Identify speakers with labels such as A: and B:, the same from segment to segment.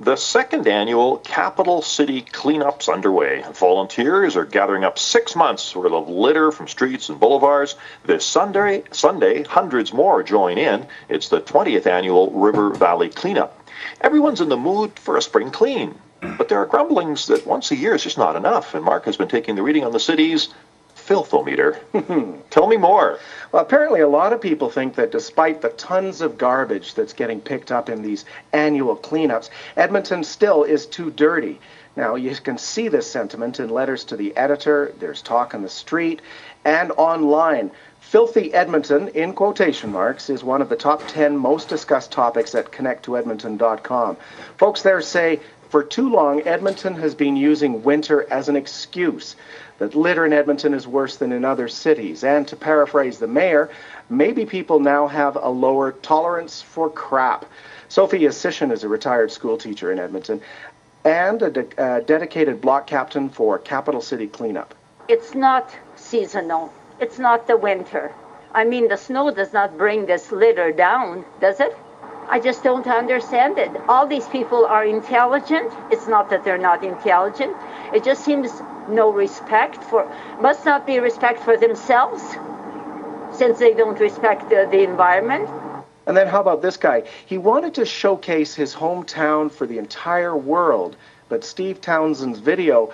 A: The second annual Capital City Cleanup's underway. Volunteers are gathering up 6 months worth of litter from streets and boulevards. This Sunday, hundreds more join in. It's the 20th annual River Valley Cleanup. Everyone's in the mood for a spring clean, but there are grumblings that once a year is just not enough, and Mark has been taking the reading on the city's filthometer. Tell me more.
B: Well, apparently a lot of people think that despite the tons of garbage that's getting picked up in these annual cleanups, Edmonton still is too dirty. Now, you can see this sentiment in letters to the editor, there's talk on the street, and online. Filthy Edmonton, in quotation marks, is one of the top 10 most discussed topics at connecttoedmonton.com. Folks there say, for too long, Edmonton has been using winter as an excuse, that litter in Edmonton is worse than in other cities. And to paraphrase the mayor, maybe people now have a lower tolerance for crap. Sophie Yassishin is a retired school teacher in Edmonton and a dedicated block captain for Capital City Cleanup.
C: It's not seasonal. It's not the winter. I mean, the snow does not bring this litter down, does it? I just don't understand it. All these people are intelligent. It's not that they're not intelligent. It just seems no respect must not be respect for themselves, since they don't respect the environment.
B: And then how about this guy? He wanted to showcase his hometown for the entire world, but Steve Townsend's video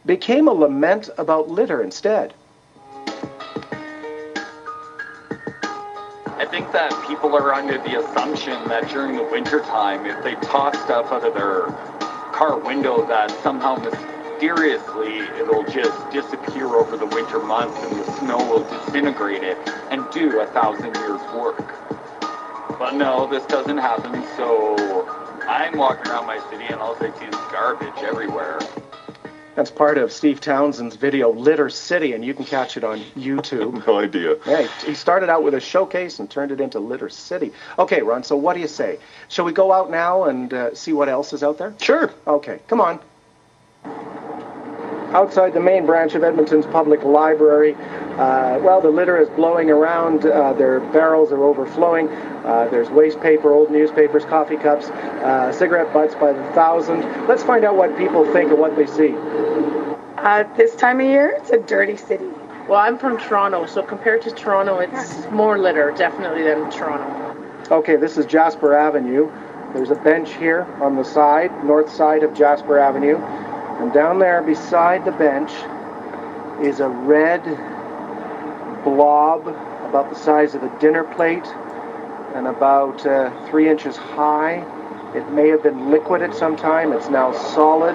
B: became a lament about litter instead.
D: I think that people are under the assumption that during the wintertime, if they toss stuff out of their car window, that somehow mysteriously it'll just disappear over the winter months and the snow will disintegrate it and do 1,000 years' work. But no, this doesn't happen, so I'm walking around my city and all I see is garbage everywhere.
B: That's part of Steve Townsend's video, Litter City, and you can catch it on YouTube.
A: No idea.
B: Yeah, he started out with a showcase and turned it into Litter City. Okay, Ron, so what do you say? Shall we go out now and see what else is out there?
A: Sure.
B: Okay, come on. Outside the main branch of Edmonton's public library, well, the litter is blowing around. Their barrels are overflowing. There's waste paper, old newspapers, coffee cups, cigarette butts by the thousand. Let's find out what people think of what they see.
E: This time of year, it's a dirty city. Well, I'm from Toronto, so compared to Toronto, it's more litter, definitely, than Toronto.
B: Okay, this is Jasper Avenue. There's a bench here on the side, north side of Jasper Avenue. And down there beside the bench is a red blob about the size of a dinner plate and about 3 inches high. It may have been liquid at some time. It's now solid.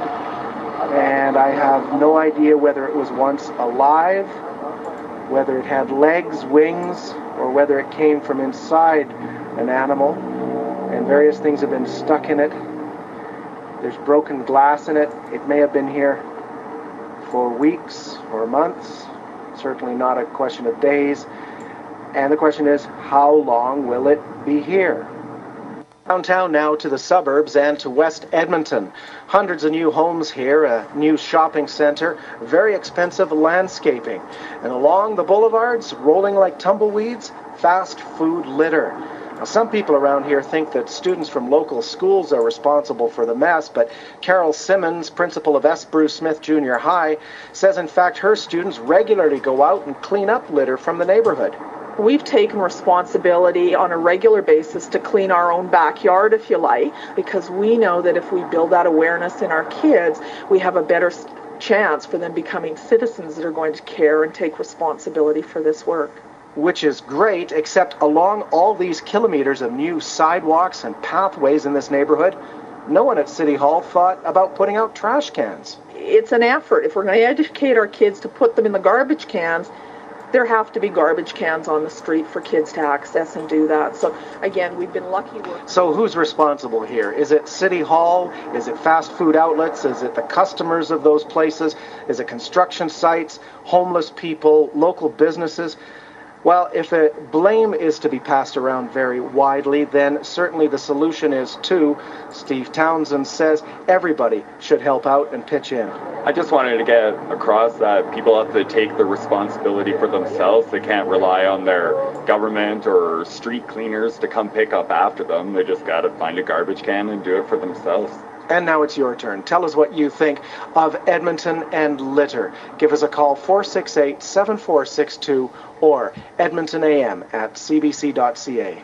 B: And I have no idea whether it was once alive, whether it had legs, wings, or whether it came from inside an animal. And various things have been stuck in it. There's broken glass in it. It may have been here for weeks or months, certainly not a question of days. And the question is, how long will it be here? Downtown now to the suburbs and to West Edmonton. Hundreds of new homes here, a new shopping center, very expensive landscaping. And along the boulevards, rolling like tumbleweeds, fast food litter. Now, some people around here think that students from local schools are responsible for the mess, but Carol Simmons, principal of S. Bruce Smith Junior High, says in fact her students regularly go out and clean up litter from the neighborhood.
F: We've taken responsibility on a regular basis to clean our own backyard, if you like, because we know that if we build that awareness in our kids, we have a better chance for them becoming citizens that are going to care and take responsibility for this work.
B: Which is great, except along all these kilometers of new sidewalks and pathways in this neighborhood, no one at City Hall thought about putting out trash cans.
F: It's an effort. If we're going to educate our kids to put them in the garbage cans, there have to be garbage cans on the street for kids to access and do that. So again, we've been lucky.
B: So who's responsible here? Is it City Hall? Is it fast food outlets? Is it the customers of those places? Is it construction sites, homeless people, local businesses? Well, if a blame is to be passed around very widely, then certainly the solution is to, Steve Townsend says, everybody should help out and pitch in.
D: I just wanted to get across that people have to take the responsibility for themselves. They can't rely on their government or street cleaners to come pick up after them. They just got to find a garbage can and do it for themselves.
B: And now it's your turn. Tell us what you think of Edmonton and litter. Give us a call, 468-7462, or edmontonam@cbc.ca.